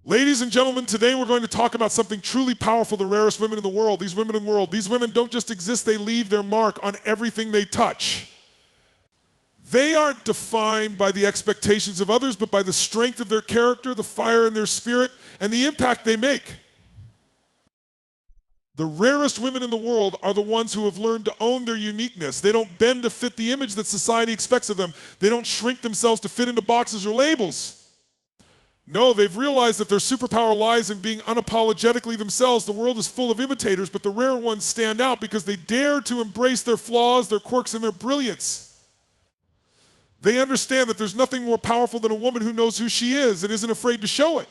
Ladies and gentlemen, today we're going to talk about something truly powerful, the rarest women in the world. These women don't just exist, they leave their mark on everything they touch. They aren't defined by the expectations of others, but by the strength of their character, the fire in their spirit, and the impact they make. The rarest women in the world are the ones who have learned to own their uniqueness. They don't bend to fit the image that society expects of them. They don't shrink themselves to fit into boxes or labels. No, they've realized that their superpower lies in being unapologetically themselves. The world is full of imitators, but the rare ones stand out because they dare to embrace their flaws, their quirks, and their brilliance. They understand that there's nothing more powerful than a woman who knows who she is and isn't afraid to show it.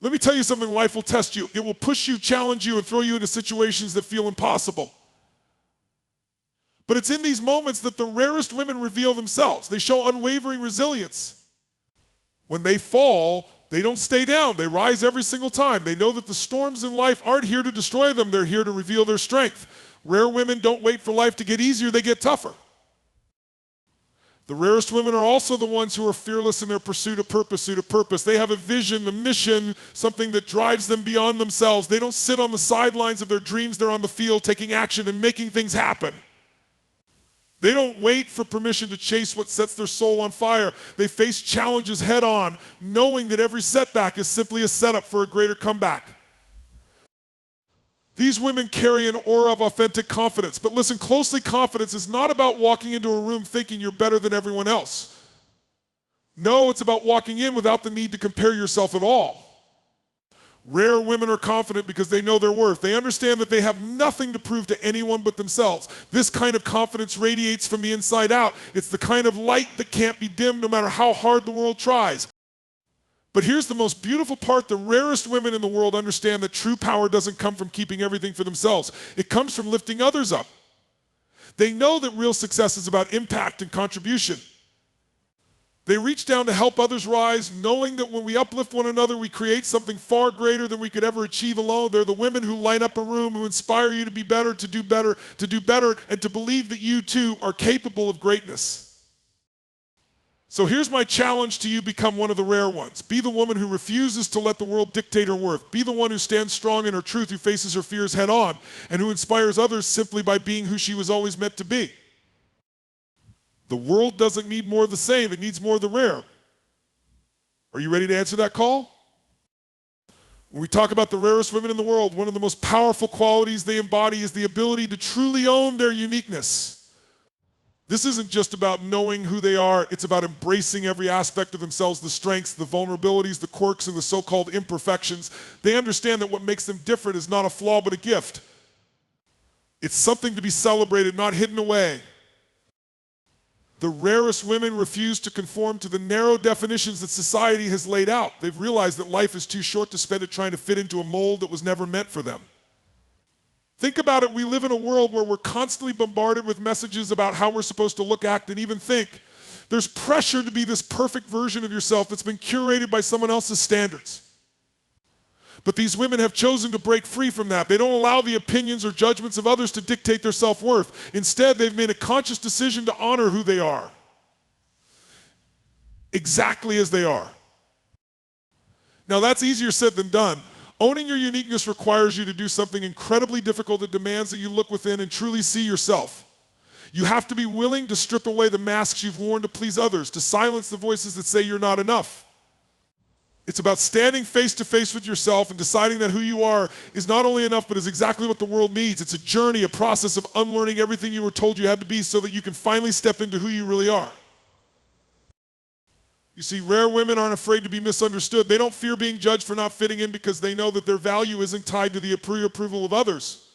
Let me tell you something, life will test you. It will push you, challenge you, and throw you into situations that feel impossible. But it's in these moments that the rarest women reveal themselves. They show unwavering resilience. When they fall, they don't stay down. They rise every single time. They know that the storms in life aren't here to destroy them. They're here to reveal their strength. Rare women don't wait for life to get easier. They get tougher. The rarest women are also the ones who are fearless in their pursuit of purpose. They have a vision, a mission, something that drives them beyond themselves. They don't sit on the sidelines of their dreams. They're on the field taking action and making things happen. They don't wait for permission to chase what sets their soul on fire. They face challenges head on, knowing that every setback is simply a setup for a greater comeback. These women carry an aura of authentic confidence. But listen closely, confidence is not about walking into a room thinking you're better than everyone else. No, it's about walking in without the need to compare yourself at all. Rare women are confident because they know their worth. They understand that they have nothing to prove to anyone but themselves. This kind of confidence radiates from the inside out. It's the kind of light that can't be dimmed no matter how hard the world tries. But here's the most beautiful part. The rarest women in the world understand that true power doesn't come from keeping everything for themselves. It comes from lifting others up. They know that real success is about impact and contribution. They reach down to help others rise, knowing that when we uplift one another, we create something far greater than we could ever achieve alone. They're the women who light up a room, who inspire you to be better, to do better, and to believe that you too are capable of greatness. So here's my challenge to you: become one of the rare ones. Be the woman who refuses to let the world dictate her worth. Be the one who stands strong in her truth, who faces her fears head on, and who inspires others simply by being who she was always meant to be. The world doesn't need more of the same, it needs more of the rare. Are you ready to answer that call? When we talk about the rarest women in the world, one of the most powerful qualities they embody is the ability to truly own their uniqueness. This isn't just about knowing who they are, it's about embracing every aspect of themselves, the strengths, the vulnerabilities, the quirks, and the so-called imperfections. They understand that what makes them different is not a flaw but a gift. It's something to be celebrated, not hidden away. The rarest women refuse to conform to the narrow definitions that society has laid out. They've realized that life is too short to spend it trying to fit into a mold that was never meant for them. Think about it. We live in a world where we're constantly bombarded with messages about how we're supposed to look, act, and even think. There's pressure to be this perfect version of yourself that's been curated by someone else's standards. But these women have chosen to break free from that. They don't allow the opinions or judgments of others to dictate their self-worth. Instead, they've made a conscious decision to honor who they are, exactly as they are. Now, that's easier said than done. Owning your uniqueness requires you to do something incredibly difficult that demands that you look within and truly see yourself. You have to be willing to strip away the masks you've worn to please others, to silence the voices that say you're not enough. It's about standing face to face with yourself and deciding that who you are is not only enough, but is exactly what the world needs. It's a journey, a process of unlearning everything you were told you had to be so that you can finally step into who you really are. You see, rare women aren't afraid to be misunderstood. They don't fear being judged for not fitting in because they know that their value isn't tied to the approval of others.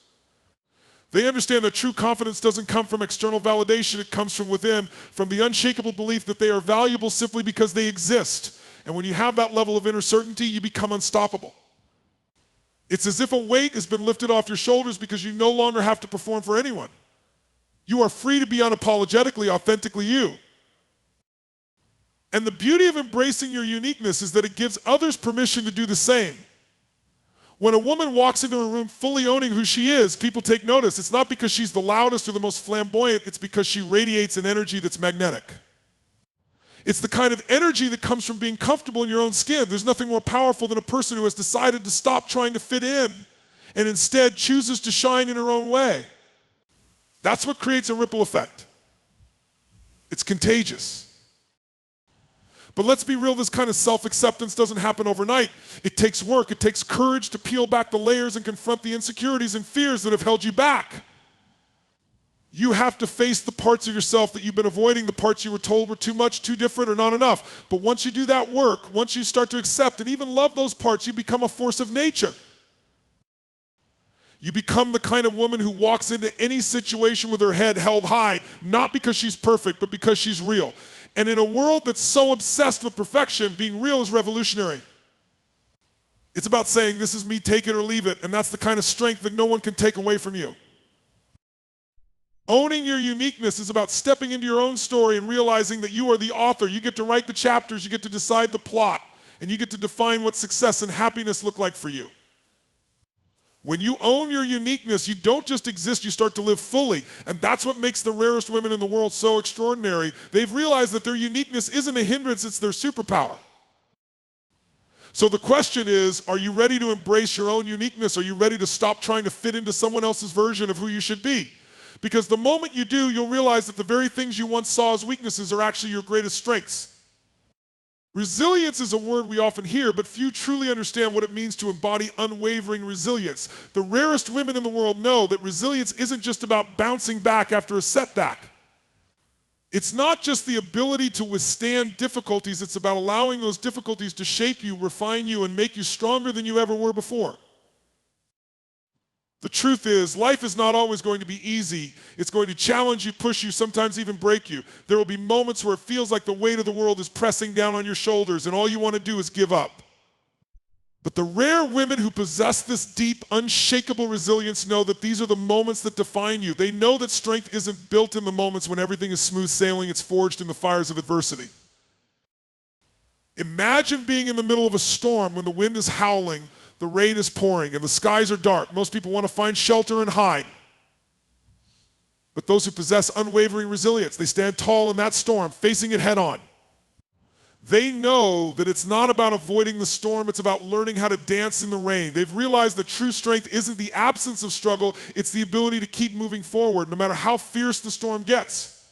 They understand that true confidence doesn't come from external validation. It comes from within, from the unshakable belief that they are valuable simply because they exist. And when you have that level of inner certainty, you become unstoppable. It's as if a weight has been lifted off your shoulders because you no longer have to perform for anyone. You are free to be unapologetically, authentically you. And the beauty of embracing your uniqueness is that it gives others permission to do the same. When a woman walks into a room fully owning who she is, people take notice. It's not because she's the loudest or the most flamboyant, it's because she radiates an energy that's magnetic. It's the kind of energy that comes from being comfortable in your own skin. There's nothing more powerful than a person who has decided to stop trying to fit in and instead chooses to shine in her own way. That's what creates a ripple effect. It's contagious. But let's be real, this kind of self-acceptance doesn't happen overnight. It takes work, it takes courage to peel back the layers and confront the insecurities and fears that have held you back. You have to face the parts of yourself that you've been avoiding, the parts you were told were too much, too different, or not enough. But once you do that work, once you start to accept and even love those parts, you become a force of nature. You become the kind of woman who walks into any situation with her head held high, not because she's perfect, but because she's real. And in a world that's so obsessed with perfection, being real is revolutionary. It's about saying, this is me, take it or leave it, and that's the kind of strength that no one can take away from you. Owning your uniqueness is about stepping into your own story and realizing that you are the author. You get to write the chapters, you get to decide the plot, and you get to define what success and happiness look like for you. When you own your uniqueness, you don't just exist, you start to live fully. And that's what makes the rarest women in the world so extraordinary. They've realized that their uniqueness isn't a hindrance, it's their superpower. So the question is, are you ready to embrace your own uniqueness? Are you ready to stop trying to fit into someone else's version of who you should be? Because the moment you do, you'll realize that the very things you once saw as weaknesses are actually your greatest strengths. Resilience is a word we often hear, but few truly understand what it means to embody unwavering resilience. The rarest women in the world know that resilience isn't just about bouncing back after a setback. It's not just the ability to withstand difficulties, it's about allowing those difficulties to shape you, refine you, and make you stronger than you ever were before. The truth is, life is not always going to be easy. It's going to challenge you, push you, sometimes even break you. There will be moments where it feels like the weight of the world is pressing down on your shoulders and all you want to do is give up. But the rare women who possess this deep, unshakable resilience know that these are the moments that define you. They know that strength isn't built in the moments when everything is smooth sailing, it's forged in the fires of adversity. Imagine being in the middle of a storm when the wind is howling, the rain is pouring, and the skies are dark. Most people want to find shelter and hide. But those who possess unwavering resilience, they stand tall in that storm, facing it head on. They know that it's not about avoiding the storm, it's about learning how to dance in the rain. They've realized that true strength isn't the absence of struggle, it's the ability to keep moving forward, no matter how fierce the storm gets.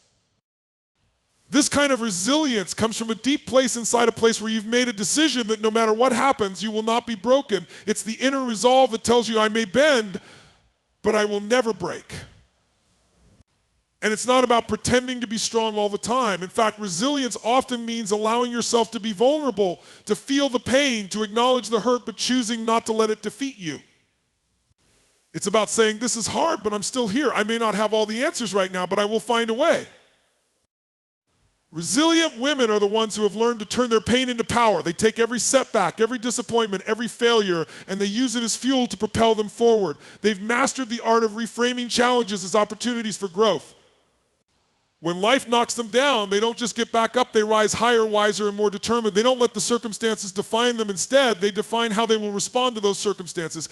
This kind of resilience comes from a deep place inside a place where you've made a decision that no matter what happens, you will not be broken. It's the inner resolve that tells you, I may bend, but I will never break. And it's not about pretending to be strong all the time. In fact, resilience often means allowing yourself to be vulnerable, to feel the pain, to acknowledge the hurt, but choosing not to let it defeat you. It's about saying, this is hard, but I'm still here. I may not have all the answers right now, but I will find a way. Resilient women are the ones who have learned to turn their pain into power. They take every setback, every disappointment, every failure, and they use it as fuel to propel them forward. They've mastered the art of reframing challenges as opportunities for growth. When life knocks them down, they don't just get back up, they rise higher, wiser, and more determined. They don't let the circumstances define them. Instead, they define how they will respond to those circumstances.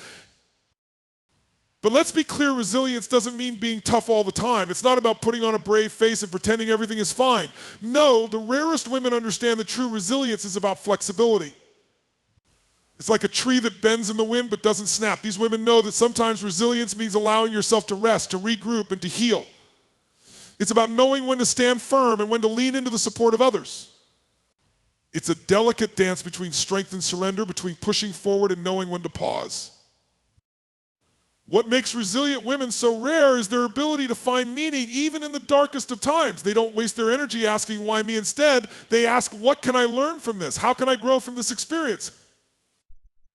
But let's be clear, resilience doesn't mean being tough all the time. It's not about putting on a brave face and pretending everything is fine. No, the rarest women understand that true resilience is about flexibility. It's like a tree that bends in the wind but doesn't snap. These women know that sometimes resilience means allowing yourself to rest, to regroup, and to heal. It's about knowing when to stand firm and when to lean into the support of others. It's a delicate dance between strength and surrender, between pushing forward and knowing when to pause. What makes resilient women so rare is their ability to find meaning even in the darkest of times. They don't waste their energy asking, why me? Instead, they ask, what can I learn from this? How can I grow from this experience?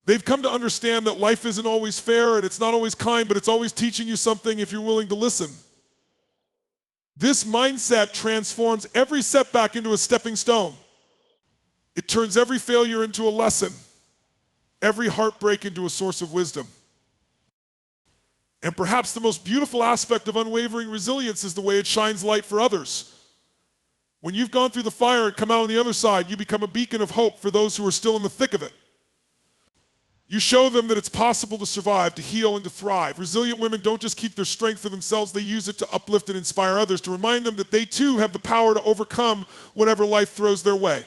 They've come to understand that life isn't always fair and it's not always kind, but it's always teaching you something if you're willing to listen. This mindset transforms every setback into a stepping stone. It turns every failure into a lesson, every heartbreak into a source of wisdom. And perhaps the most beautiful aspect of unwavering resilience is the way it shines light for others. When you've gone through the fire and come out on the other side, you become a beacon of hope for those who are still in the thick of it. You show them that it's possible to survive, to heal, and to thrive. Resilient women don't just keep their strength for themselves, they use it to uplift and inspire others, to remind them that they too have the power to overcome whatever life throws their way.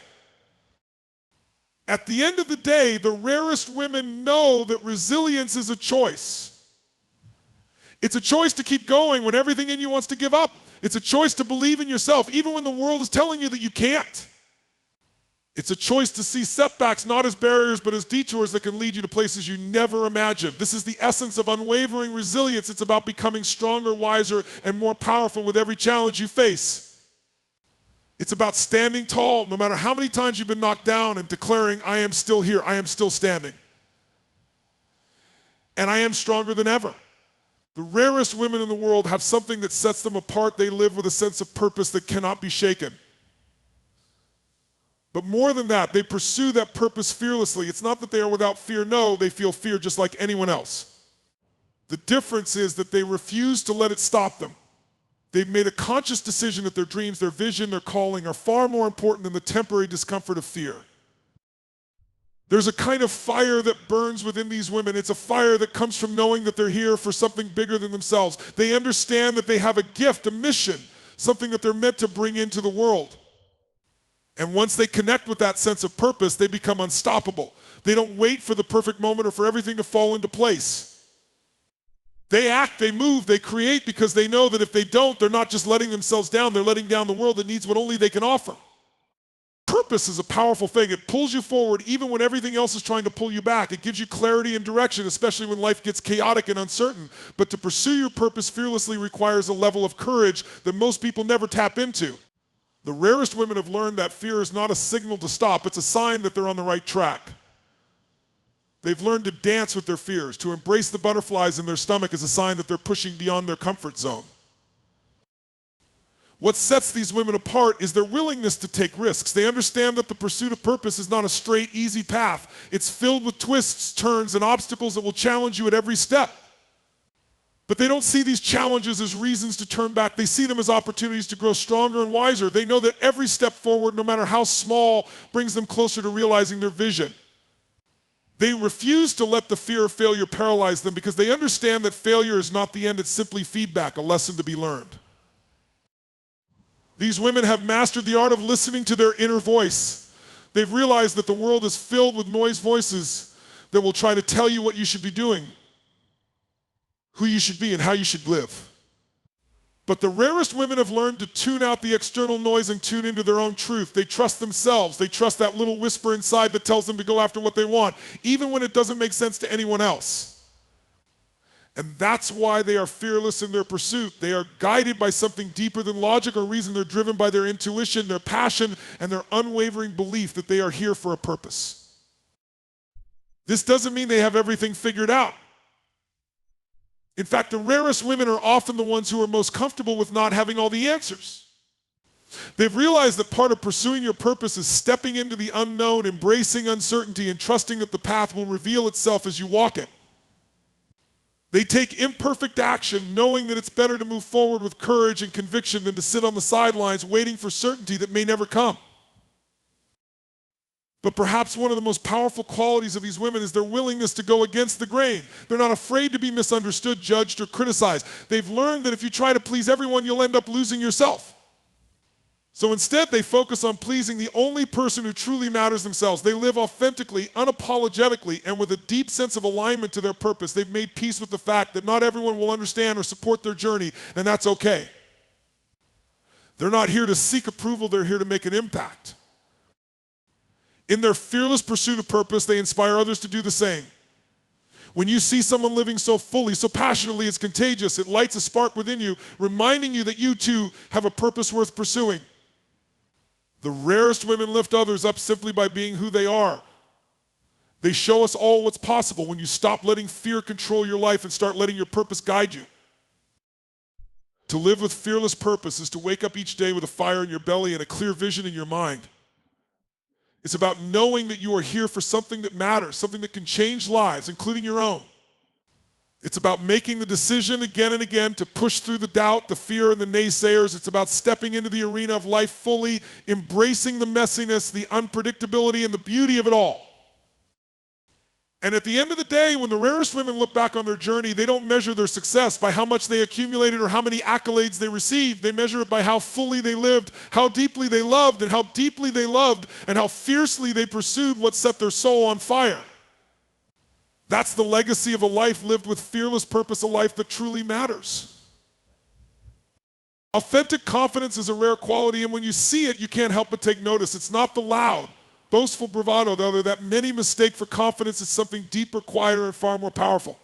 At the end of the day, the rarest women know that resilience is a choice. It's a choice to keep going when everything in you wants to give up. It's a choice to believe in yourself, even when the world is telling you that you can't. It's a choice to see setbacks not as barriers, but as detours that can lead you to places you never imagined. This is the essence of unwavering resilience. It's about becoming stronger, wiser, and more powerful with every challenge you face. It's about standing tall, no matter how many times you've been knocked down, and declaring, I am still here, I am still standing. And I am stronger than ever. The rarest women in the world have something that sets them apart. They live with a sense of purpose that cannot be shaken. But more than that, they pursue that purpose fearlessly. It's not that they are without fear. No, they feel fear just like anyone else. The difference is that they refuse to let it stop them. They've made a conscious decision that their dreams, their vision, their calling are far more important than the temporary discomfort of fear. There's a kind of fire that burns within these women. It's a fire that comes from knowing that they're here for something bigger than themselves. They understand that they have a gift, a mission, something that they're meant to bring into the world. And once they connect with that sense of purpose, they become unstoppable. They don't wait for the perfect moment or for everything to fall into place. They act, they move, they create because they know that if they don't, they're not just letting themselves down, they're letting down the world that needs what only they can offer. Purpose is a powerful thing. It pulls you forward even when everything else is trying to pull you back. It gives you clarity and direction, especially when life gets chaotic and uncertain. But to pursue your purpose fearlessly requires a level of courage that most people never tap into. The rarest women have learned that fear is not a signal to stop. It's a sign that they're on the right track. They've learned to dance with their fears. To embrace the butterflies in their stomach is a sign that they're pushing beyond their comfort zone. What sets these women apart is their willingness to take risks. They understand that the pursuit of purpose is not a straight, easy path. It's filled with twists, turns, and obstacles that will challenge you at every step. But they don't see these challenges as reasons to turn back. They see them as opportunities to grow stronger and wiser. They know that every step forward, no matter how small, brings them closer to realizing their vision. They refuse to let the fear of failure paralyze them because they understand that failure is not the end, it's simply feedback, a lesson to be learned. These women have mastered the art of listening to their inner voice. They've realized that the world is filled with noise voices that will try to tell you what you should be doing, who you should be, and how you should live. But the rarest women have learned to tune out the external noise and tune into their own truth. They trust themselves. They trust that little whisper inside that tells them to go after what they want, even when it doesn't make sense to anyone else. And that's why they are fearless in their pursuit. They are guided by something deeper than logic or reason. They're driven by their intuition, their passion, and their unwavering belief that they are here for a purpose. This doesn't mean they have everything figured out. In fact, the rarest women are often the ones who are most comfortable with not having all the answers. They've realized that part of pursuing your purpose is stepping into the unknown, embracing uncertainty, and trusting that the path will reveal itself as you walk it. They take imperfect action, knowing that it's better to move forward with courage and conviction than to sit on the sidelines waiting for certainty that may never come. But perhaps one of the most powerful qualities of these women is their willingness to go against the grain. They're not afraid to be misunderstood, judged, or criticized. They've learned that if you try to please everyone, you'll end up losing yourself. So instead, they focus on pleasing the only person who truly matters themselves. They live authentically, unapologetically, and with a deep sense of alignment to their purpose. They've made peace with the fact that not everyone will understand or support their journey, and that's okay. They're not here to seek approval, they're here to make an impact. In their fearless pursuit of purpose, they inspire others to do the same. When you see someone living so fully, so passionately, it's contagious. It lights a spark within you, reminding you that you too have a purpose worth pursuing. The rarest women lift others up simply by being who they are. They show us all what's possible when you stop letting fear control your life and start letting your purpose guide you. To live with fearless purpose is to wake up each day with a fire in your belly and a clear vision in your mind. It's about knowing that you are here for something that matters, something that can change lives, including your own. It's about making the decision again and again to push through the doubt, the fear, and the naysayers. It's about stepping into the arena of life fully, embracing the messiness, the unpredictability, and the beauty of it all. And at the end of the day, when the rarest women look back on their journey, they don't measure their success by how much they accumulated or how many accolades they received. They measure it by how fully they lived, how deeply they loved, and how deeply they loved, and how fiercely they pursued what set their soul on fire. That's the legacy of a life lived with fearless purpose, a life that truly matters. Authentic confidence is a rare quality, and when you see it, you can't help but take notice. It's not the loud, boastful bravado, though, that many mistake for confidence. Is something deeper, quieter, and far more powerful.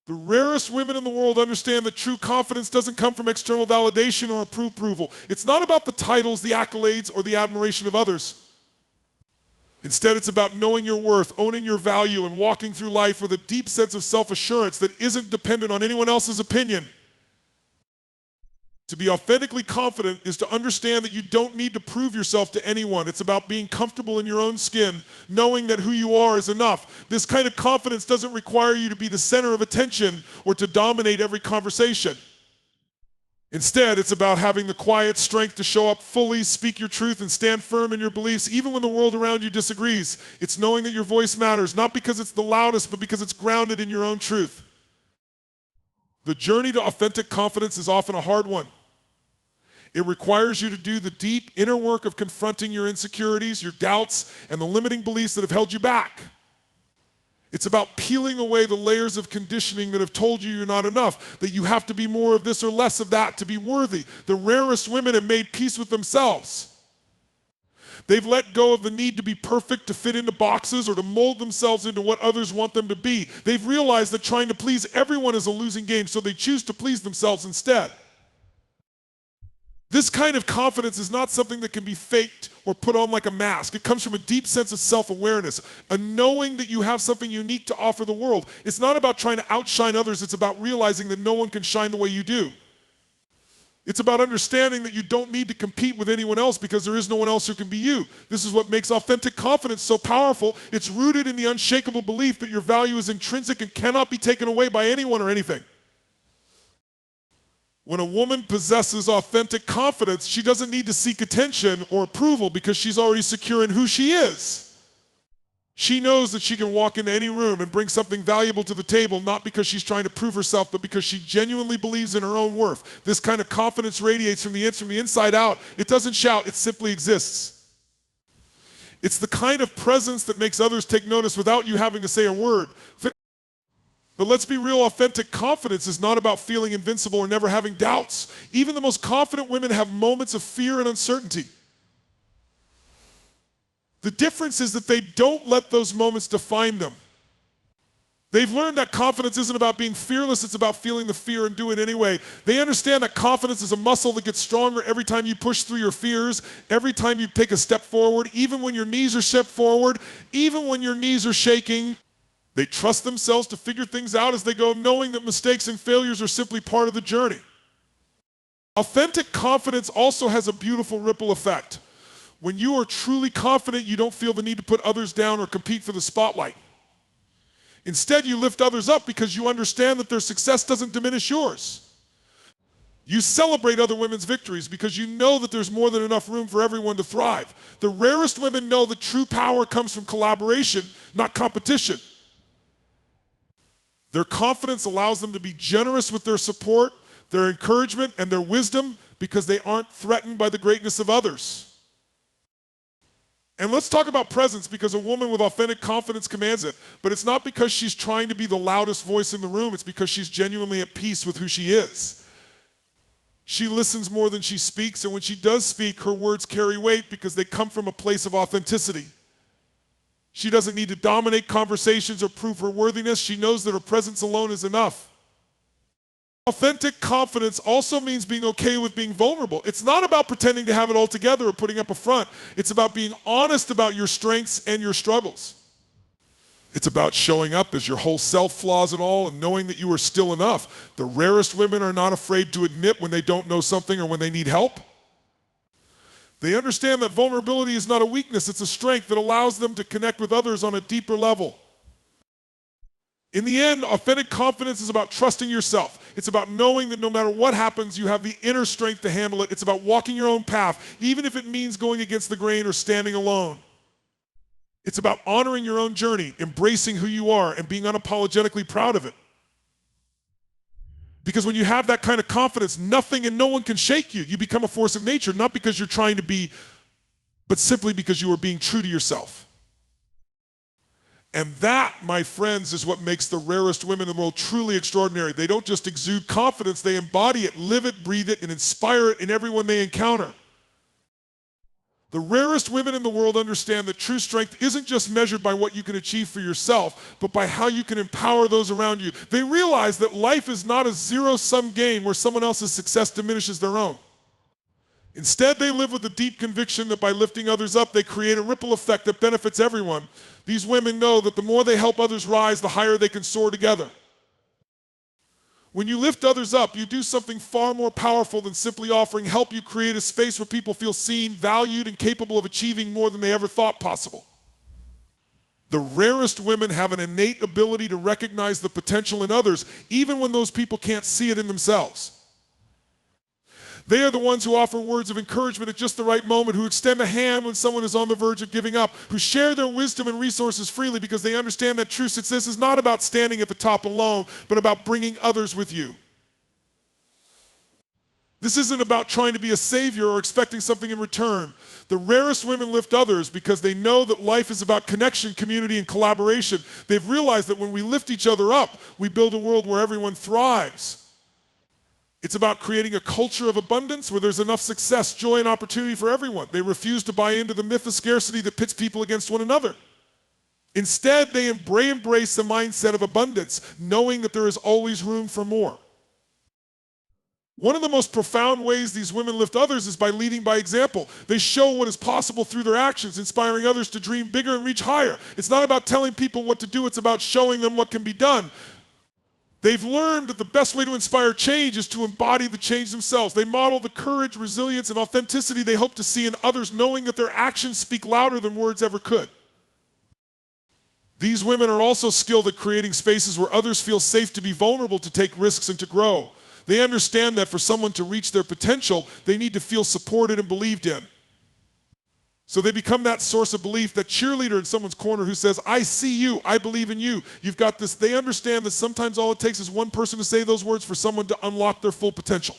The rarest women in the world understand that true confidence doesn't come from external validation or approval. It's not about the titles, the accolades, or the admiration of others. Instead, it's about knowing your worth, owning your value, and walking through life with a deep sense of self-assurance that isn't dependent on anyone else's opinion. To be authentically confident is to understand that you don't need to prove yourself to anyone. It's about being comfortable in your own skin, knowing that who you are is enough. This kind of confidence doesn't require you to be the center of attention or to dominate every conversation. Instead, it's about having the quiet strength to show up fully, speak your truth, and stand firm in your beliefs, even when the world around you disagrees. It's knowing that your voice matters, not because it's the loudest, but because it's grounded in your own truth. The journey to authentic confidence is often a hard one. It requires you to do the deep inner work of confronting your insecurities, your doubts, and the limiting beliefs that have held you back. It's about peeling away the layers of conditioning that have told you you're not enough, that you have to be more of this or less of that to be worthy. The rarest women have made peace with themselves. They've let go of the need to be perfect, to fit into boxes, or to mold themselves into what others want them to be. They've realized that trying to please everyone is a losing game, so they choose to please themselves instead. This kind of confidence is not something that can be faked or put on like a mask. It comes from a deep sense of self-awareness, a knowing that you have something unique to offer the world. It's not about trying to outshine others. It's about realizing that no one can shine the way you do. It's about understanding that you don't need to compete with anyone else because there is no one else who can be you. This is what makes authentic confidence so powerful. It's rooted in the unshakable belief that your value is intrinsic and cannot be taken away by anyone or anything. When a woman possesses authentic confidence, she doesn't need to seek attention or approval because she's already secure in who she is. She knows that she can walk into any room and bring something valuable to the table, not because she's trying to prove herself, but because she genuinely believes in her own worth. This kind of confidence radiates from the inside out. It doesn't shout, it simply exists. It's the kind of presence that makes others take notice without you having to say a word. But let's be real, authentic confidence is not about feeling invincible or never having doubts. Even the most confident women have moments of fear and uncertainty. The difference is that they don't let those moments define them. They've learned that confidence isn't about being fearless, it's about feeling the fear and do it anyway. They understand that confidence is a muscle that gets stronger every time you push through your fears, every time you take a step forward, even when your knees are set forward, even when your knees are shaking. They trust themselves to figure things out as they go, knowing that mistakes and failures are simply part of the journey. Authentic confidence also has a beautiful ripple effect. When you are truly confident, you don't feel the need to put others down or compete for the spotlight. Instead, you lift others up because you understand that their success doesn't diminish yours. You celebrate other women's victories because you know that there's more than enough room for everyone to thrive. The rarest women know that true power comes from collaboration, not competition. Their confidence allows them to be generous with their support, their encouragement, and their wisdom because they aren't threatened by the greatness of others. And let's talk about presence, because a woman with authentic confidence commands it. But it's not because she's trying to be the loudest voice in the room. It's because she's genuinely at peace with who she is. She listens more than she speaks, and when she does speak, her words carry weight because they come from a place of authenticity. She doesn't need to dominate conversations or prove her worthiness. She knows that her presence alone is enough. Authentic confidence also means being okay with being vulnerable. It's not about pretending to have it all together or putting up a front. It's about being honest about your strengths and your struggles. It's about showing up as your whole self, flaws and all, and knowing that you are still enough. The rarest women are not afraid to admit when they don't know something or when they need help. They understand that vulnerability is not a weakness, it's a strength that allows them to connect with others on a deeper level. In the end, authentic confidence is about trusting yourself. It's about knowing that no matter what happens, you have the inner strength to handle it. It's about walking your own path, even if it means going against the grain or standing alone. It's about honoring your own journey, embracing who you are, and being unapologetically proud of it. Because when you have that kind of confidence, nothing and no one can shake you. You become a force of nature, not because you're trying to be, but simply because you are being true to yourself. And that, my friends, is what makes the rarest women in the world truly extraordinary. They don't just exude confidence, they embody it, live it, breathe it, and inspire it in everyone they encounter. The rarest women in the world understand that true strength isn't just measured by what you can achieve for yourself, but by how you can empower those around you. They realize that life is not a zero-sum game where someone else's success diminishes their own. Instead, they live with the deep conviction that by lifting others up, they create a ripple effect that benefits everyone. These women know that the more they help others rise, the higher they can soar together. When you lift others up, you do something far more powerful than simply offering help. You create a space where people feel seen, valued, and capable of achieving more than they ever thought possible. The rarest women have an innate ability to recognize the potential in others, even when those people can't see it in themselves. They are the ones who offer words of encouragement at just the right moment, who extend a hand when someone is on the verge of giving up, who share their wisdom and resources freely because they understand that true success is not about standing at the top alone, but about bringing others with you. This isn't about trying to be a savior or expecting something in return. The rarest women lift others because they know that life is about connection, community, and collaboration. They've realized that when we lift each other up, we build a world where everyone thrives. It's about creating a culture of abundance where there's enough success, joy, and opportunity for everyone. They refuse to buy into the myth of scarcity that pits people against one another. Instead, they embrace the mindset of abundance, knowing that there is always room for more. One of the most profound ways these women lift others is by leading by example. They show what is possible through their actions, inspiring others to dream bigger and reach higher. It's not about telling people what to do, it's about showing them what can be done. They've learned that the best way to inspire change is to embody the change themselves. They model the courage, resilience, and authenticity they hope to see in others, knowing that their actions speak louder than words ever could. These women are also skilled at creating spaces where others feel safe to be vulnerable, to take risks, and to grow. They understand that for someone to reach their potential, they need to feel supported and believed in. So they become that source of belief, that cheerleader in someone's corner who says, I see you, I believe in you. You've got this. They understand that sometimes all it takes is one person to say those words for someone to unlock their full potential.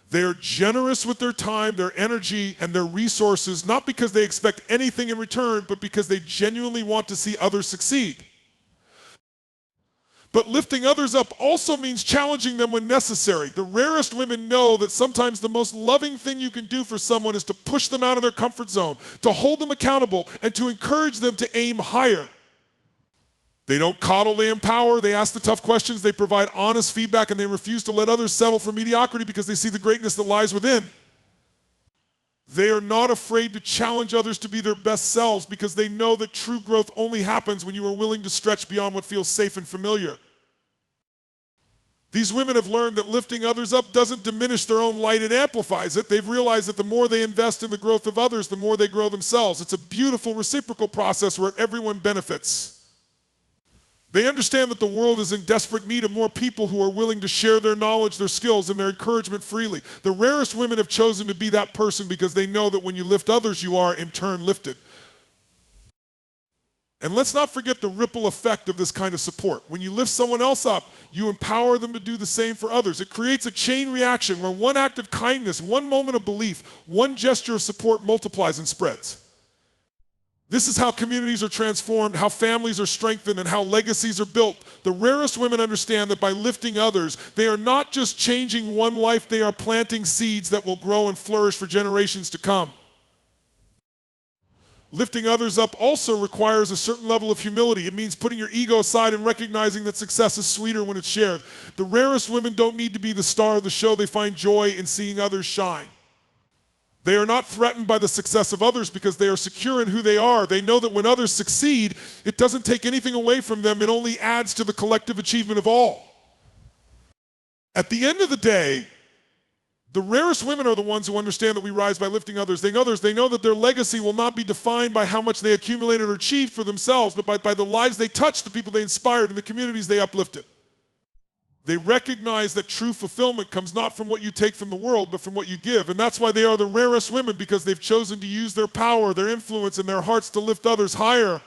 They are generous with their time, their energy, and their resources, not because they expect anything in return, but because they genuinely want to see others succeed. But lifting others up also means challenging them when necessary. The rarest women know that sometimes the most loving thing you can do for someone is to push them out of their comfort zone, to hold them accountable, and to encourage them to aim higher. They don't coddle, they empower, they ask the tough questions, they provide honest feedback, and they refuse to let others settle for mediocrity because they see the greatness that lies within. They are not afraid to challenge others to be their best selves because they know that true growth only happens when you are willing to stretch beyond what feels safe and familiar. These women have learned that lifting others up doesn't diminish their own light, it amplifies it. They've realized that the more they invest in the growth of others, the more they grow themselves. It's a beautiful reciprocal process where everyone benefits. They understand that the world is in desperate need of more people who are willing to share their knowledge, their skills, and their encouragement freely. The rarest women have chosen to be that person because they know that when you lift others, you are in turn lifted. And let's not forget the ripple effect of this kind of support. When you lift someone else up, you empower them to do the same for others. It creates a chain reaction where one act of kindness, one moment of belief, one gesture of support multiplies and spreads. This is how communities are transformed, how families are strengthened, and how legacies are built. The rarest women understand that by lifting others, they are not just changing one life, they are planting seeds that will grow and flourish for generations to come. Lifting others up also requires a certain level of humility. It means putting your ego aside and recognizing that success is sweeter when it's shared. The rarest women don't need to be the star of the show. They find joy in seeing others shine. They are not threatened by the success of others because they are secure in who they are. They know that when others succeed, it doesn't take anything away from them. It only adds to the collective achievement of all. At the end of the day, the rarest women are the ones who understand that we rise by lifting others. They know that their legacy will not be defined by how much they accumulated or achieved for themselves, but by the lives they touched, the people they inspired, and the communities they uplifted. They recognize that true fulfillment comes not from what you take from the world, but from what you give. And that's why they are the rarest women, because they've chosen to use their power, their influence, and their hearts to lift others higher.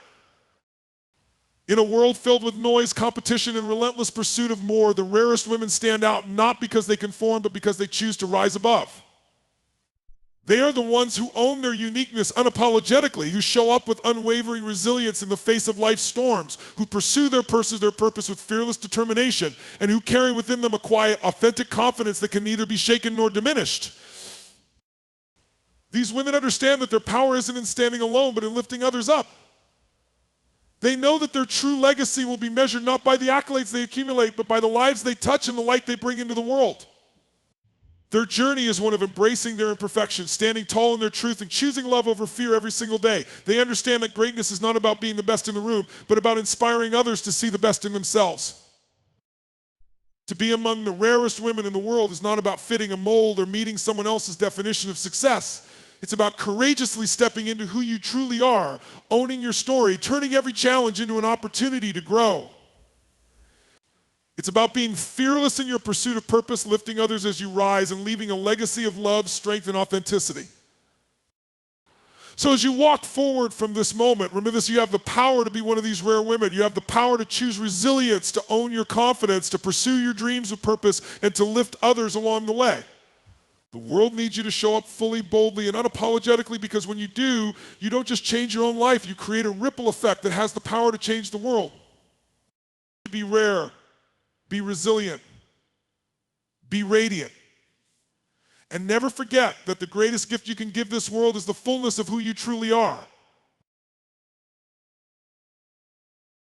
In a world filled with noise, competition, and relentless pursuit of more, the rarest women stand out not because they conform, but because they choose to rise above. They are the ones who own their uniqueness unapologetically, who show up with unwavering resilience in the face of life's storms, who pursue their purpose with fearless determination, and who carry within them a quiet, authentic confidence that can neither be shaken nor diminished. These women understand that their power isn't in standing alone, but in lifting others up. They know that their true legacy will be measured not by the accolades they accumulate, but by the lives they touch and the light they bring into the world. Their journey is one of embracing their imperfections, standing tall in their truth, and choosing love over fear every single day. They understand that greatness is not about being the best in the room, but about inspiring others to see the best in themselves. To be among the rarest women in the world is not about fitting a mold or meeting someone else's definition of success. It's about courageously stepping into who you truly are, owning your story, turning every challenge into an opportunity to grow. It's about being fearless in your pursuit of purpose, lifting others as you rise, and leaving a legacy of love, strength, and authenticity. So as you walk forward from this moment, remember this, you have the power to be one of these rare women. You have the power to choose resilience, to own your confidence, to pursue your dreams with purpose, and to lift others along the way. The world needs you to show up fully, boldly, and unapologetically, because when you do, you don't just change your own life, you create a ripple effect that has the power to change the world. Be rare. Be resilient, be radiant, and never forget that the greatest gift you can give this world is the fullness of who you truly are.